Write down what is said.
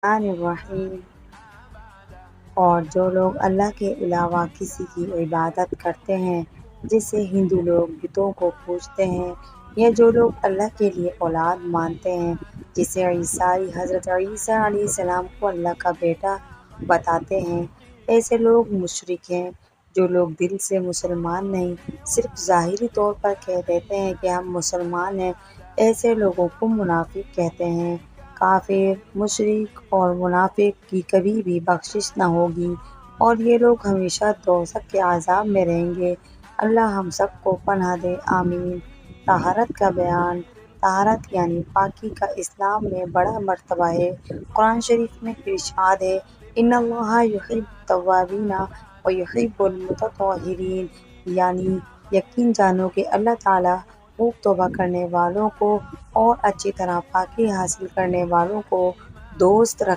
الرحمن الرحیم۔ اور جو لوگ اللہ کے علاوہ کسی کی عبادت کرتے ہیں، جیسے ہندو لوگ بتوں کو پوجتے ہیں، یا جو لوگ اللہ کے لیے اولاد مانتے ہیں، جیسے عیسائی حضرت عیسیٰ علیہ السلام کو اللہ کا بیٹا بتاتے ہیں، ایسے لوگ مشرک ہیں۔ جو لوگ دل سے مسلمان نہیں، صرف ظاہری طور پر کہہ دیتے ہیں کہ ہم مسلمان ہیں، ایسے لوگوں کو منافق کہتے ہیں۔ کافر، مشرک اور منافق کی کبھی بھی بخشش نہ ہوگی، اور یہ لوگ ہمیشہ دوزخ کے عذاب میں رہیں گے۔ اللہ ہم سب کو پناہ دے، آمین۔ طہارت کا بیان۔ طہارت یعنی پاکی کا اسلام میں بڑا مرتبہ ہے۔ قرآن شریف میں ارشاد ہے، ان اللہ یحب التوابین و یحب المتطہرین، یعنی یقین جانو کہ اللہ تعالیٰ خوب توبہ کرنے والوں کو اور اچھی طرح پاکی حاصل کرنے والوں کو دوست